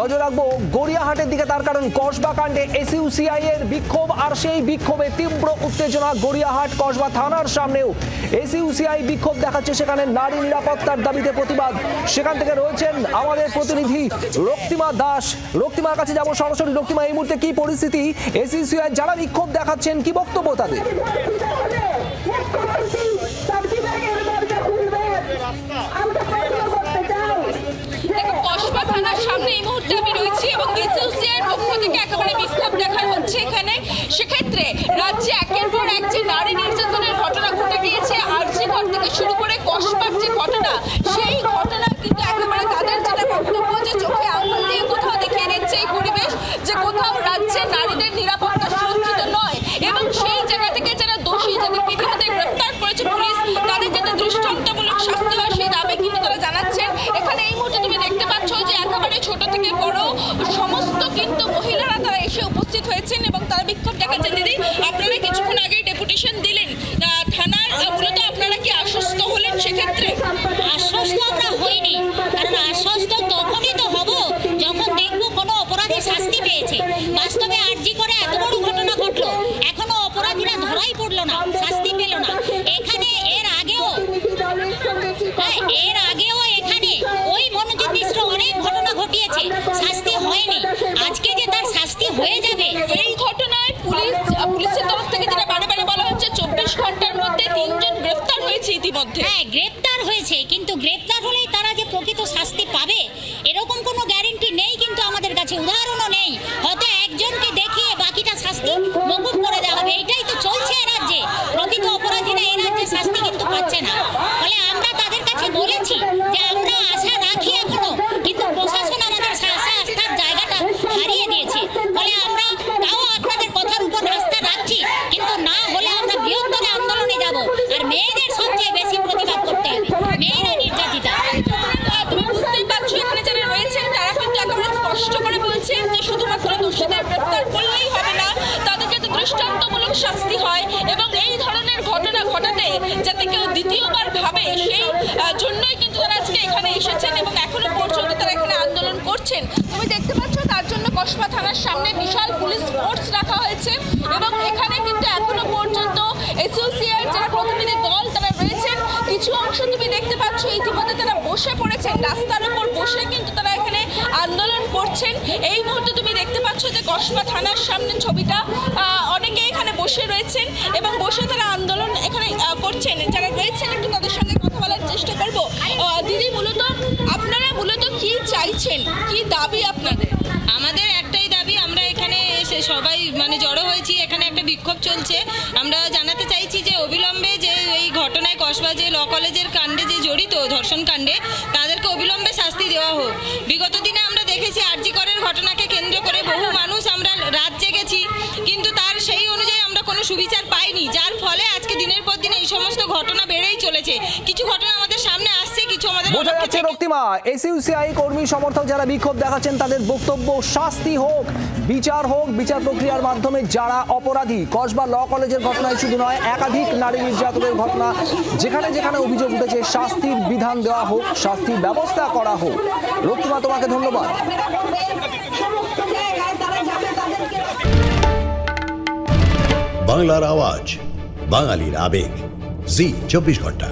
নজর রাখবো গড়িয়াহাটের দিকে, তার কারণ কসবা কাণ্ডে এসইউসিআই এর বিক্ষোভ, আর সেই বিক্ষোভে তীব্র উত্তেজনা গড়িয়াহাট কসবা থানার সামনেও। এসইউসিআই বিক্ষোভ দেখাচ্ছে, সেখানে নারী নিরাপত্তার দাবিতে প্রতিবাদ। সেখান থেকে রয়েছেন আমাদের প্রতিনিধি রক্তিমা দাস। রক্তিমার কাছে যাবো সরাসরি। রক্তিমা, এই মুহূর্তে কি পরিস্থিতি? এসইউসিআই যারা বিক্ষোভ দেখাচ্ছেন, কি বক্তব্য তাদের? কসবা থানার সামনে এই মুহূর্তে আমি রয়েছি এবং এসইউসিআইয়ের পক্ষ থেকে একেবারে বিক্ষোভ দেখানো হচ্ছে এখানে। সেক্ষেত্রে রাজ্যে একের পর এক যে নারী নির্যাতনের ঘটনা ঘটে গিয়েছে, আরজি ঘর থেকে শুরু করে কসবার যে ঘটনা, সেই ঘটনা কিন্তু একেবারে তাদের যেটা বক্তব্য, যে চোখে আঙুল দিয়ে কোথাও দেখিয়ে দিচ্ছে এই পরিবেশ, যে কোথাও রাজ্যে নারীদের নিরাপত্তা সুরক্ষিত নয় এবং সেই জায়গা থেকে যারা দোষী, যাদের ইতিমধ্যে গ্রেফতার করেছে পুলিশ, তাদের যাতে দৃষ্টান্তমূলক শাস্তি হয় সেই দাবি কিন্তু তারা জানাচ্ছেন। এখানে এই মুহূর্তে তুমি দেখতে পাচ্ছ যে একেবারে ছোট থেকে বড় সমস্ত কিন্তু মহিলারা তারা এসে উপস্থিত হয়েছেন এবং তারা বিক্ষোভ দেখাচ্ছেন। দিদি, আপনারা কিছুক্ষণ আগে ডেপুটেশন দিলেন থানার, মূলত আপনারা কি আশ্বস্ত হলেন? সেক্ষেত্রে আশ্বস্ত আমরা হইনি, কারণ আশ্বস্ত তখনই তো হব যখন দেখবো কোনো অপরাধী শাস্তি পেয়েছে। বাস্তবে আরজি করে এত বড় ঘটনা ঘটলো, এখনো অপরাধীরা ধরাই পড়লো না, শাস্তি পেল না। এখানে এর আগেও এখানে ওই মনোজিৎ মিশ্র অনেক ঘটনা ঘটিয়েছে, শাস্তি হয়নি। আজকে যে তার শাস্তি হয়ে যাবে, এই ঘটনায় পুলিশের তরফ থেকে যেটা বারে বারে বলা হচ্ছে 24 ঘন্টার মধ্যে 3 জন গ্রেফতার হয়েছে ইতিমধ্যে। হ্যাঁ, গ্রেফতার হয়েছে, কিন্তু গ্রেফতার হলেই তারা যে প্রকৃত শাস্তি পাবে এরকম কোনো গ্যারান্টি নেই কিন্তু আমাদের কাছে, উদাহরণও নেই। হয়তো একজনকে দেখিয়ে বাকিটা শাস্তি মকুব করে দেওয়া হবে, এইটাই তো চলছে এ রাজ্যে। প্রকৃত অপরাধীরা এই রাজ্যে শাস্তি কিন্তু পাচ্ছে না। ফলে আমরা তাদের কাছে বলেছি যে আমরা আশা রাখি এখনো, কিন্তু প্রশাসন আমাদের আস্থার জায়গাটা হারিয়ে দিয়েছে। ফলে আমরা তাও আপনাদের কথার উপর আস্থা রাখছি, কিন্তু না হলে আমরা বৃহত্তর আন্দোলনে যাব। আর মেয়েদের সবচেয়ে বেশি প্রতিবাদ করতে হবে, মেয়েরা নির্যাতিতা। তুমি বুঝতেই পারছো এখানে যারা রয়েছেন তারা কিন্তু একেবারে স্পষ্ট করে বলছেন যে শুধুমাত্র দোষীদের গ্রেফতার করলেই হবে না, তাদের যাতে দৃষ্টান্তমূলক শাস্তি হয় এবং এই ধরনের ঘটনা ঘটাতে যাতে কেউ দ্বিতীয়বার ভাবে, সেই জন্যই কিন্তু তারা আজকে এখানে এসেছেন এবং এখনো পর্যন্ত তারা এখানে আন্দোলন করছেন। তুমি দেখতে পাচ্ছ তার জন্য কসবা থানার সামনে বিশাল পুলিশ ফোর্স রাখা হয়েছে এবং এখানে কিন্তু এখনো পর্যন্ত এসইউসিআইয়ের যারা প্রতিনিধি দল তারা রয়েছেন, কিছু অংশ তুমি দেখতে পাচ্ছ ইতিমধ্যে তারা বসে পড়েছেন, রাস্তার উপর বসে কিন্তু তারা এখানে আন্দোলন করছেন। এই মুহূর্তে তুমি দেখতে পাচ্ছ যে কসবা থানার সামনে ছবিটা, অনেকে এখানে বসে রয়েছেন এবং বসে তারা আন্দোলন এখানে করছেন। যারা রয়েছেন একটু তাদের সঙ্গে কথা বলার চেষ্টা করব। দিদি, আপনারা মূলত কি চাইছেন, কি দাবি আপনাদের? আমাদের একটাই দাবি, আমরা এখানে এসে সবাই জড়ো হয়েছি, এখানে একটা বিক্ষোভ চলছে। আমরা জানাতে চাইছি যে অবিলম্বে যে এই ঘটনায় কসবা যে ল কলেজের কাণ্ডে যে জড়িত, ধর্ষণ কাণ্ডে, তাদেরকে অবিলম্বে শাস্তি দেওয়া হোক। বিগত দিনে আমরা দেখেছি আরজি করের ঘটনাকে কেন্দ্র করে বহু মানুষ আমরা রাত জেগেছি, কিন্তু তার সেই অনুযায়ী আমরা কোনো সুবিচার পাইনি, যার ফলে আজকে দিনের পর দিন এই সমস্ত ঘটনা বেড়েই চলেছে। কিছু ঘটনা আমাদের সামনে আসছে, কিছু আমাদের বোঝা যাচ্ছে। রক্তিমা, এসইউসিআই কর্মী সমর্থক যারা বিক্ষোভ দেখাচ্ছেন তাদের বক্তব্য, শাস্তি হোক, বিচার হোক, বিচার প্রক্রিয়ার মাধ্যমে যারা অপরাধী, কসবা ল কলেজের ঘটনায় শুধু নয়, একাধিক নারী নির্যাতনের ঘটনা যেখানে যেখানে অভিযোগ উঠেছে, শাস্তির বিধান দেওয়া হোক, শাস্তির ব্যবস্থা করা হোক। রক্তিমা, তোমাকে ধন্যবাদ। বাংলার আওয়াজ, বাঙালির আবেগ, জি 24 ঘন্টা।